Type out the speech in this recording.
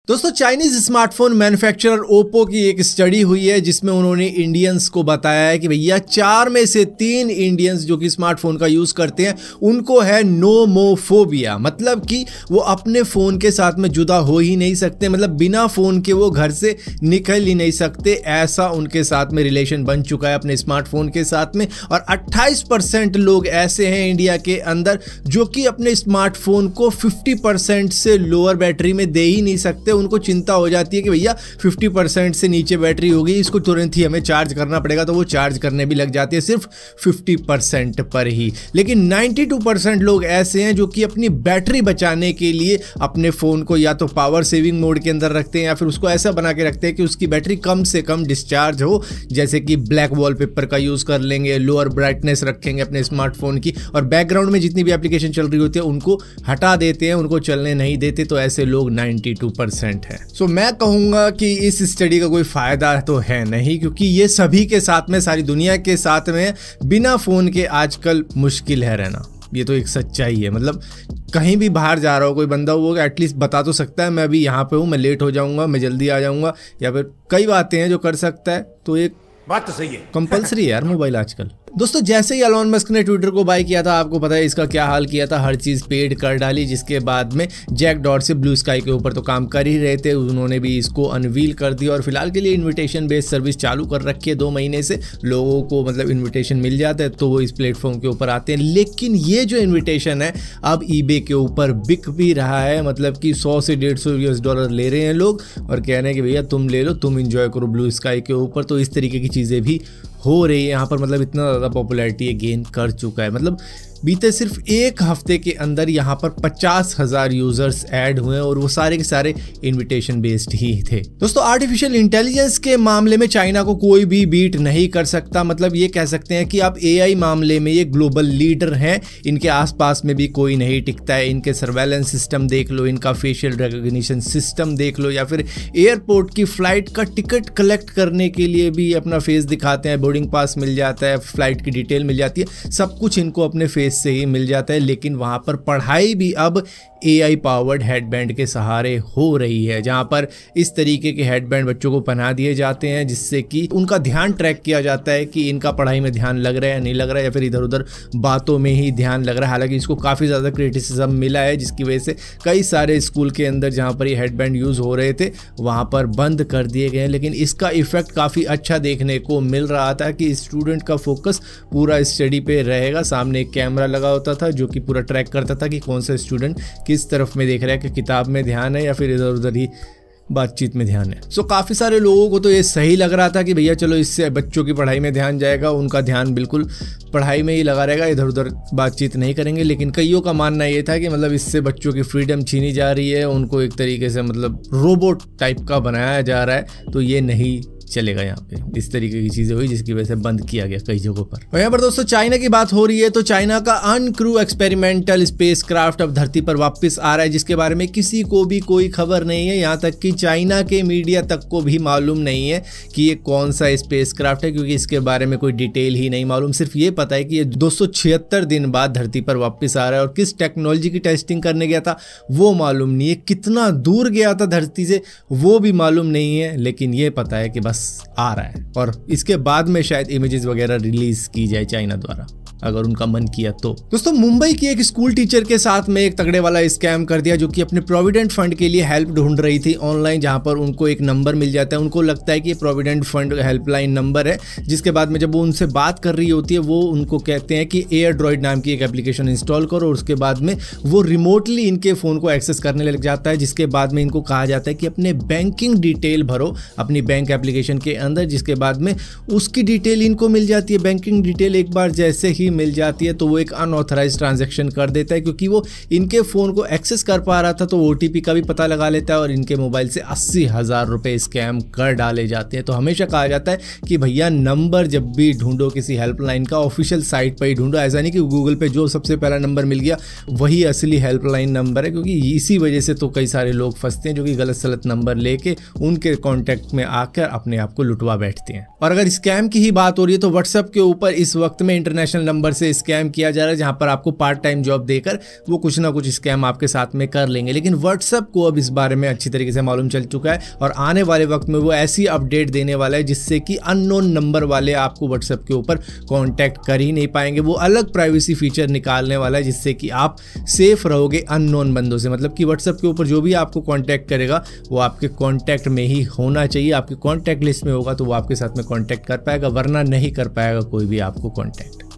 दोस्तों Chinese smartphone manufacturer Oppo की एक स्टडी हुई है जिसमें उन्होंने इंडियंस को बताया है कि भैया 4 में से 3 इंडियंस जो कि स्मार्टफोन का यूज करते हैं उनको है नोमोफोबिया, मतलब कि वो अपने फोन के साथ में जुदा हो ही नहीं सकते, मतलब बिना फोन के वो घर से निकल ही नहीं सकते, ऐसा उनके साथ में रिलेशन बन चुका है अपने स्मार्टफोन के साथ में। और 28% लोग ऐसे हैं इंडिया के अंदर जो कि अपने स्मार्टफोन को 50% से लोअर बैटरी में दे ही नहीं सकते। उनको चिंता हो जाती है कि भैया 50% से नीचे बैटरी होगी, इसको तुरंत ही हमें चार्ज करना पड़ेगा, तो वो चार्ज करने भी लग जाती है सिर्फ 50% पर ही। लेकिन 92% लोग ऐसे हैं जो कि अपनी बैटरी बचाने के लिए अपने फ़ोन को या तो पावर सेविंग मोड के अंदर रखते हैं या फिर उसको ऐसा बना के रखते हैं कि उसकी बैटरी कम से कम डिस्चार्ज हो, जैसे कि ब्लैक वॉलपेपर का यूज़ कर लेंगे, लोअर ब्राइटनेस रखेंगे अपने स्मार्टफोन की, और बैकग्राउंड में जितनी भी एप्लीकेशन चल रही होती है उनको हटा देते हैं, उनको चलने नहीं देते। तो ऐसे लोग 92% है। सो मैं कहूंगा कि इस स्टडी का कोई फायदा तो है नहीं, क्योंकि ये सभी के साथ में, सारी दुनिया के साथ में बिना फोन के आजकल मुश्किल है रहना। ये तो एक सच्चाई है। मतलब कहीं भी बाहर जा रहा हो कोई बंदा, वो एटलीस्ट बता तो सकता है मैं अभी यहाँ पे हूँ, मैं लेट हो जाऊंगा, मैं जल्दी आ जाऊंगा, या फिर कई बातें हैं जो कर सकता है। तो एक बात तो सही है, कंपलसरी है यार मोबाइल आजकल। दोस्तों जैसे ही एलोन मस्क ने ट्विटर को बाय किया था, आपको पता है इसका क्या हाल किया था, हर चीज़ पेड कर डाली, जिसके बाद में जैक डॉर्सी ब्लू स्काई के ऊपर तो काम कर ही रहे थे, उन्होंने भी इसको अनवील कर दिया और फिलहाल के लिए इनविटेशन बेस्ड सर्विस चालू कर रखी है। 2 महीने से लोगों को मतलब इन्विटेशन मिल जाता है तो वो इस प्लेटफॉर्म के ऊपर आते हैं। लेकिन ये जो इन्विटेशन है अब ईबे के ऊपर बिक भी रहा है, मतलब कि 100 से $150 ले रहे हैं लोग और कह रहे हैं कि भैया तुम ले लो, तुम इंजॉय करो ब्लू स्काई के ऊपर। तो इस तरीके की चीज़ें भी हो रही है यहाँ पर, मतलब इतना ज़्यादा पॉपुलैरिटी गेन कर चुका है। मतलब बीते सिर्फ 1 हफ्ते के अंदर यहाँ पर 50,000 यूजर्स ऐड हुए और वो सारे के सारे इनविटेशन बेस्ड ही थे। दोस्तों आर्टिफिशियल इंटेलिजेंस के मामले में चाइना को कोई भी बीट नहीं कर सकता। मतलब ये कह सकते हैं कि आप एआई मामले में ये ग्लोबल लीडर हैं, इनके आसपास में भी कोई नहीं टिकता है। इनके सर्वेलेंस सिस्टम देख लो, इनका फेशियल रिकॉग्निशन सिस्टम देख लो, या फिर एयरपोर्ट की फ्लाइट का टिकट कलेक्ट करने के लिए भी अपना फेस दिखाते हैं, बोर्डिंग पास मिल जाता है, फ्लाइट की डिटेल मिल जाती है, सब कुछ इनको अपने फेस से ही मिल जाता है। लेकिन वहां पर पढ़ाई भी अब एआई पावर्ड हेडबैंड के सहारे हो रही है, जहां पर इस तरीके के हेडबैंड बच्चों को पहना दिए जाते हैं जिससे कि उनका ध्यान ट्रैक किया जाता है कि इनका पढ़ाई में ध्यान लग रहा है या नहीं लग रहा है, या फिर इधर उधर बातों में ही ध्यान लग रहा है। हालांकि इसको काफ़ी ज़्यादा क्रिटिसिज्म मिला है, जिसकी वजह से कई सारे स्कूल के अंदर जहां पर ये हेडबैंड यूज़ हो रहे थे वहां पर बंद कर दिए गए। लेकिन इसका इफेक्ट काफ़ी अच्छा देखने को मिल रहा था कि स्टूडेंट का फोकस पूरा स्टडी पे रहेगा। सामने एक कैमरा लगा होता था जो कि पूरा ट्रैक करता था कि कौन सा स्टूडेंट किस तरफ में देख रहा है, कि किताब में ध्यान है या फिर इधर उधर ही बातचीत में ध्यान है। सो काफ़ी सारे लोगों को तो ये सही लग रहा था कि भैया चलो इससे बच्चों की पढ़ाई में ध्यान जाएगा, उनका ध्यान बिल्कुल पढ़ाई में ही लगा रहेगा, इधर उधर बातचीत नहीं करेंगे। लेकिन कईयों का मानना ये था कि मतलब इससे बच्चों की फ्रीडम छीनी जा रही है, उनको एक तरीके से मतलब रोबोट टाइप का बनाया जा रहा है, तो ये नहीं चलेगा। यहाँ पे इस तरीके की चीज़ें हुई जिसकी वजह से बंद किया गया कई जगहों पर। और यहाँ पर दोस्तों चाइना की बात हो रही है, तो चाइना का अनक्रू एक्सपेरिमेंटल स्पेसक्राफ्ट अब धरती पर वापस आ रहा है, जिसके बारे में किसी को भी कोई खबर नहीं है। यहाँ तक कि चाइना के मीडिया तक को भी मालूम नहीं है कि ये कौन सा स्पेसक्राफ्ट है, क्योंकि इसके बारे में कोई डिटेल ही नहीं मालूम। सिर्फ ये पता है कि ये 276 दिन बाद धरती पर वापस आ रहा है, और किस टेक्नोलॉजी की टेस्टिंग करने गया था वो मालूम नहीं है, कितना दूर गया था धरती से वो भी मालूम नहीं है। लेकिन ये पता है कि बस आ रहा है, और इसके बाद में शायद इमेजेस वगैरह रिलीज की जाए चाइना द्वारा, अगर उनका मन किया तो। दोस्तों मुंबई की एक स्कूल टीचर के साथ में एक तगड़े वाला स्कैम कर दिया, जो कि अपने प्रोविडेंट फंड के लिए हेल्प ढूंढ रही थी ऑनलाइन, जहां पर उनको एक नंबर मिल जाता है, उनको लगता है कि ये प्रोविडेंट फंड हेल्पलाइन नंबर है, जिसके बाद में जब वो उनसे बात कर रही होती है वो उनको कहते हैं कि एयरड्रॉइड नाम की एक एप्लीकेशन इंस्टॉल करो, और उसके बाद में वो रिमोटली इनके फ़ोन को एक्सेस करने लग जाता है, जिसके बाद में इनको कहा जाता है कि अपने बैंकिंग डिटेल भरो अपनी बैंक एप्लीकेशन के अंदर, जिसके बाद में उसकी डिटेल इनको मिल जाती है। बैंकिंग डिटेल एक बार जैसे ही मिल जाती है तो वो एक अनऑथराइज ट्रांजैक्शन कर देता है, क्योंकि वो इनके फ़ोन को एक्सेस कर पा रहा था तो ओटीपी का भी पता लगा लेता है और इनके मोबाइल से 80,000 रुपये स्कैम कर डाले जाते हैं। तो हमेशा कहा जाता है कि भैया नंबर जब भी ढूंढो किसी हेल्पलाइन का ऑफिशियल साइट पर ही ढूंढो, ऐसा नहीं कि गूगल पे जो सबसे पहला नंबर मिल गया वही असली हेल्पलाइन नंबर है, क्योंकि इसी वजह से तो कई सारे लोग फंसते हैं जो कि गलत सलत नंबर लेके उनके कॉन्टैक्ट में आकर अपने आप को लुटवा बैठते हैं। और अगर स्कैम की ही बात हो रही है तो व्हाट्सएप के ऊपर इस वक्त में इंटरनेशनल नंबर से स्कैम किया जा रहा है, जहां पर आपको पार्ट टाइम जॉब देकर वो कुछ ना कुछ स्कैम आपके साथ में कर लेंगे। लेकिन व्हाट्सएप को अब इस बारे में अच्छी तरीके से मालूम काम चल चुका है और आने वाले वक्त में वो ऐसी अपडेट देने वाला है जिससे कि अननोन नंबर वाले आपको व्हाट्सएप के ऊपर कांटेक्ट कर ही नहीं पाएंगे। वो अलग प्राइवेसी फीचर निकालने वाला है जिससे कि आप सेफ रहोगे अननोन बंदों से। मतलब कि व्हाट्सएप के ऊपर जो भी आपको कांटेक्ट करेगा वो आपके कांटेक्ट में ही होना चाहिए, आपके कांटेक्ट लिस्ट में होगा तो वो आपके साथ में कांटेक्ट कर पाएगा, वरना नहीं कर पाएगा कोई भी आपको कांटेक्ट।